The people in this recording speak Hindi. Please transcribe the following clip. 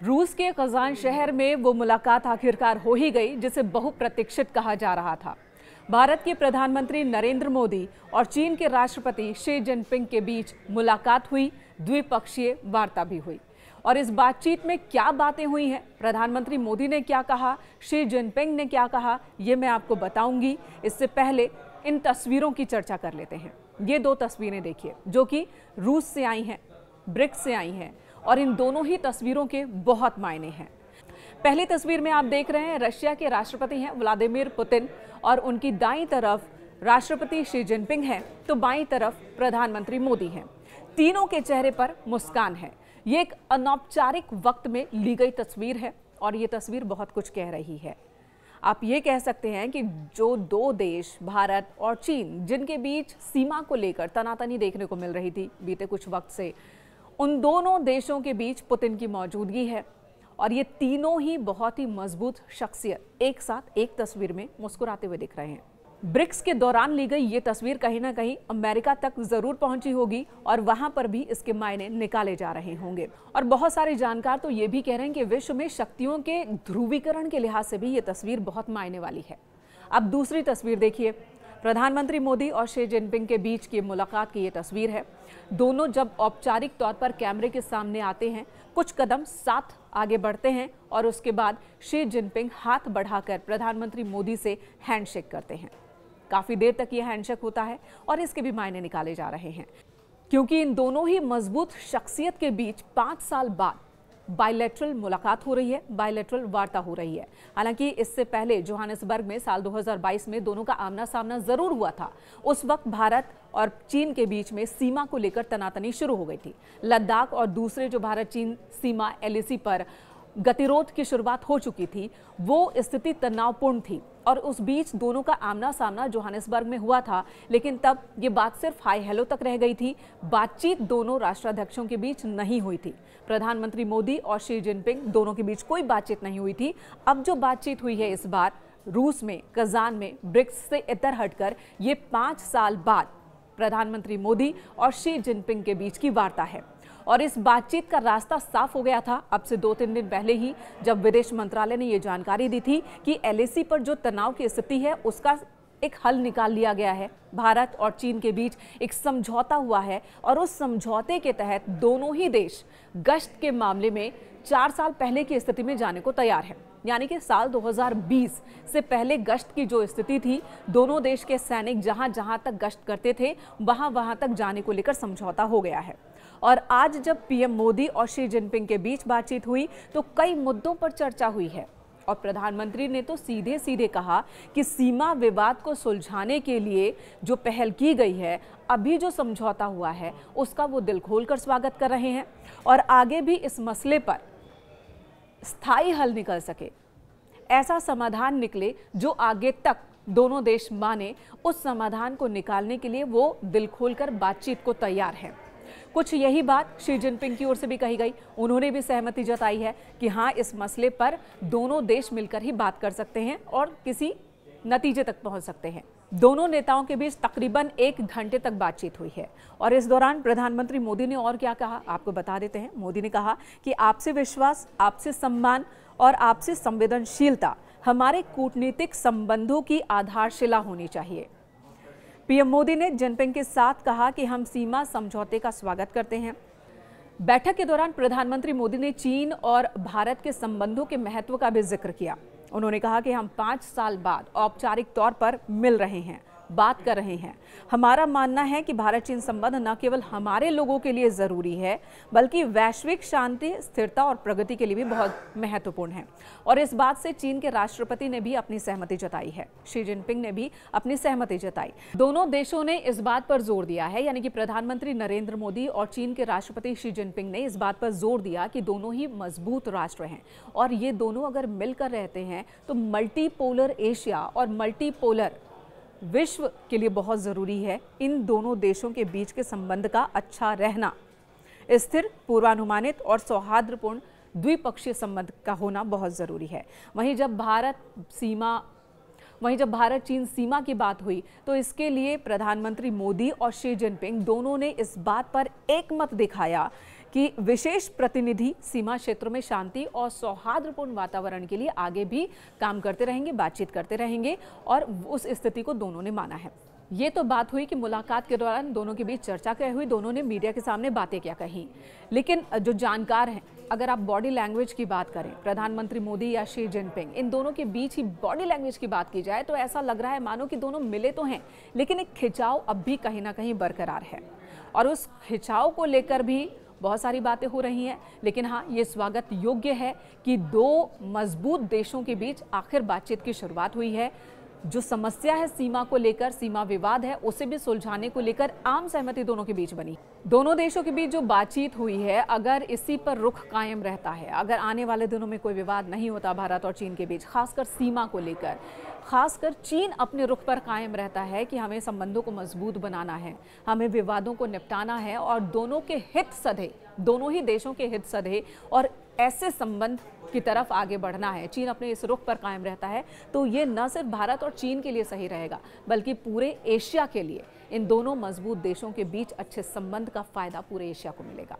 रूस के कजान शहर में वो मुलाकात आखिरकार हो ही गई जिसे बहुप्रतीक्षित कहा जा रहा था। भारत के प्रधानमंत्री नरेंद्र मोदी और चीन के राष्ट्रपति शी जिनपिंग के बीच मुलाकात हुई, द्विपक्षीय वार्ता भी हुई। और इस बातचीत में क्या बातें हुई हैं, प्रधानमंत्री मोदी ने क्या कहा, शी जिनपिंग ने क्या कहा, ये मैं आपको बताऊंगी। इससे पहले इन तस्वीरों की चर्चा कर लेते हैं। ये दो तस्वीरें देखिए जो कि रूस से आई हैं, ब्रिक्स से आई हैं, और इन दोनों ही तस्वीरों के बहुत मायने हैं। पहली तस्वीर में आप देख रहे हैं रशिया के राष्ट्रपति हैं व्लादिमीर पुतिन, और उनकी दाईं तरफ राष्ट्रपति शी जिनपिंग हैं, तो बाईं तरफ प्रधानमंत्री मोदी हैं। तीनों के चेहरे पर मुस्कान है। ये एक अनौपचारिक वक्त में ली गई तस्वीर है और ये तस्वीर बहुत कुछ कह रही है। आप ये कह सकते हैं कि जो दो देश भारत और चीन जिनके बीच सीमा को लेकर तनातनी देखने को मिल रही थी बीते कुछ वक्त से, उन दोनों देशों के बीच पुतिन की मौजूदगी है। और ये तीनों ही बहुत ही मजबूत शख्सियत एक साथ एक तस्वीर में मुस्कुराते हुए दिख रहे हैं। ब्रिक्स के दौरान ली गई ये तस्वीर कहीं ना कहीं अमेरिका तक जरूर पहुंची होगी और वहां पर भी इसके मायने निकाले जा रहे होंगे। और बहुत सारे जानकार तो ये भी कह रहे हैं कि विश्व में शक्तियों के ध्रुवीकरण के लिहाज से भी ये तस्वीर बहुत मायने वाली है। अब दूसरी तस्वीर देखिए, प्रधानमंत्री मोदी और शी जिनपिंग के बीच की मुलाकात की ये तस्वीर है। दोनों जब औपचारिक तौर पर कैमरे के सामने आते हैं, कुछ कदम साथ आगे बढ़ते हैं और उसके बाद शी जिनपिंग हाथ बढ़ाकर प्रधानमंत्री मोदी से हैंडशेक करते हैं। काफी देर तक ये हैंडशेक होता है और इसके भी मायने निकाले जा रहे हैं, क्योंकि इन दोनों ही मजबूत शख्सियत के बीच 5 साल बाद बायलैटरल मुलाकात हो रही है, बायलैटरल वार्ता हो रही है। हालांकि इससे पहले जोहानिसबर्ग में साल 2022 में दोनों का आमना सामना जरूर हुआ था। उस वक्त भारत और चीन के बीच में सीमा को लेकर तनातनी शुरू हो गई थी। लद्दाख और दूसरे जो भारत चीन सीमा एलएसी पर गतिरोध की शुरुआत हो चुकी थी, वो स्थिति तनावपूर्ण थी और उस बीच दोनों का आमना सामना जोहानिसबर्ग में हुआ था। लेकिन तब ये बात सिर्फ हाई हेलो तक रह गई थी, बातचीत दोनों राष्ट्राध्यक्षों के बीच नहीं हुई थी। प्रधानमंत्री मोदी और शी जिनपिंग दोनों के बीच कोई बातचीत नहीं हुई थी। अब जो बातचीत हुई है इस बार रूस में, कजान में, ब्रिक्स से इतर हटकर ये 5 साल बाद प्रधानमंत्री मोदी और शी जिनपिंग के बीच की वार्ता है। और इस बातचीत का रास्ता साफ हो गया था अब से 2-3 दिन पहले ही, जब विदेश मंत्रालय ने यह जानकारी दी थी कि एलएसी पर जो तनाव की स्थिति है उसका एक हल निकाल लिया गया है। भारत और चीन के बीच एक समझौता हुआ है और उस समझौते के तहत दोनों ही देश गश्त के मामले में 4 साल पहले की स्थिति में जाने को तैयार है। यानी कि साल 2020 से पहले गश्त की जो स्थिति थी, दोनों देश के सैनिक जहां जहां तक गश्त करते थे वहां वहां तक जाने को लेकर समझौता हो गया है। और आज जब पीएम मोदी और शी जिनपिंग के बीच बातचीत हुई तो कई मुद्दों पर चर्चा हुई है। और प्रधानमंत्री ने तो सीधे सीधे कहा कि सीमा विवाद को सुलझाने के लिए जो पहल की गई है, अभी जो समझौता हुआ है, उसका वो दिल खोलकर स्वागत कर रहे हैं और आगे भी इस मसले पर स्थायी हल निकल सके, ऐसा समाधान निकले जो आगे तक दोनों देश माने, उस समाधान को निकालने के लिए वो दिल खोलकर बातचीत को तैयार है। कुछ यही बात शी जिनपिंग की ओर से भी कही गई। उन्होंने भी सहमति जताई है कि हाँ, इस मसले पर दोनों देश मिलकर ही बात कर सकते हैं और किसी नतीजे तक पहुंच सकते हैं। दोनों नेताओं के बीच तकरीबन 1 घंटे तक बातचीत हुई है। और इस दौरान प्रधानमंत्री मोदी ने और क्या कहा, आपको बता देते हैं। मोदी ने कहा कि आपसे विश्वास, आपसे सम्मान और आपसे संवेदनशीलता हमारे कूटनीतिक संबंधों की आधारशिला होनी चाहिए। पीएम मोदी ने जिनपिंग के साथ कहा कि हम सीमा समझौते का स्वागत करते हैं। बैठक के दौरान प्रधानमंत्री मोदी ने चीन और भारत के संबंधों के महत्व का भी जिक्र किया। उन्होंने कहा कि हम 5 साल बाद औपचारिक तौर पर मिल रहे हैं, बात कर रहे हैं। हमारा मानना है कि भारत चीन संबंध न केवल हमारे लोगों के लिए जरूरी है, बल्कि वैश्विक शांति, स्थिरता और प्रगति के लिए भी बहुत महत्वपूर्ण है। और इस बात से चीन के राष्ट्रपति ने भी अपनी सहमति जताई है। शी जिनपिंग ने भी अपनी सहमति जताई। दोनों देशों ने इस बात पर जोर दिया है, यानी कि प्रधानमंत्री नरेंद्र मोदी और चीन के राष्ट्रपति शी जिनपिंग ने इस बात पर जोर दिया कि दोनों ही मजबूत राष्ट्र हैं और ये दोनों अगर मिलकर रहते हैं तो मल्टीपोलर एशिया और मल्टीपोलर विश्व के लिए बहुत जरूरी है। इन दोनों देशों के बीच के संबंध का अच्छा रहना, स्थिर, पूर्वानुमानित और सौहार्दपूर्ण द्विपक्षीय संबंध का होना बहुत जरूरी है। वहीं जब भारत चीन सीमा की बात हुई तो इसके लिए प्रधानमंत्री मोदी और शी जिनपिंग दोनों ने इस बात पर एकमत दिखाया कि विशेष प्रतिनिधि सीमा क्षेत्रों में शांति और सौहार्दपूर्ण वातावरण के लिए आगे भी काम करते रहेंगे, बातचीत करते रहेंगे और उस स्थिति को दोनों ने माना है। ये तो बात हुई कि मुलाकात के दौरान दोनों के बीच चर्चा क्या हुई, दोनों ने मीडिया के सामने बातें क्या कही। लेकिन जो जानकार हैं, अगर आप बॉडी लैंग्वेज की बात करें, प्रधानमंत्री मोदी या शी जिनपिंग, इन दोनों के बीच ही बॉडी लैंग्वेज की बात की जाए तो ऐसा लग रहा है मानो कि दोनों मिले तो हैं, लेकिन एक खिंचाव अब भी कहीं ना कहीं बरकरार है और उस खिंचाव को लेकर भी बहुत सारी बातें हो रही हैं। लेकिन हाँ, ये स्वागत योग्य है कि दो मजबूत देशों के बीच आखिर बातचीत की शुरुआत हुई है। जो समस्या है सीमा को लेकर, सीमा विवाद है, उसे भी सुलझाने को लेकर आम सहमति दोनों के बीच बनी। दोनों देशों के बीच जो बातचीत हुई है, अगर इसी पर रुख कायम रहता है, अगर आने वाले दिनों में कोई विवाद नहीं होता भारत और चीन के बीच, खासकर सीमा को लेकर, खासकर चीन अपने रुख पर कायम रहता है कि हमें संबंधों को मजबूत बनाना है, हमें विवादों को निपटाना है और दोनों के हित सधे, दोनों ही देशों के हित सधे और ऐसे संबंध की तरफ आगे बढ़ना है, चीन अपने इस रुख पर कायम रहता है, तो ये न सिर्फ भारत और चीन के लिए सही रहेगा बल्कि पूरे एशिया के लिए। इन दोनों मजबूत देशों के बीच अच्छे संबंध का फायदा पूरे एशिया को मिलेगा।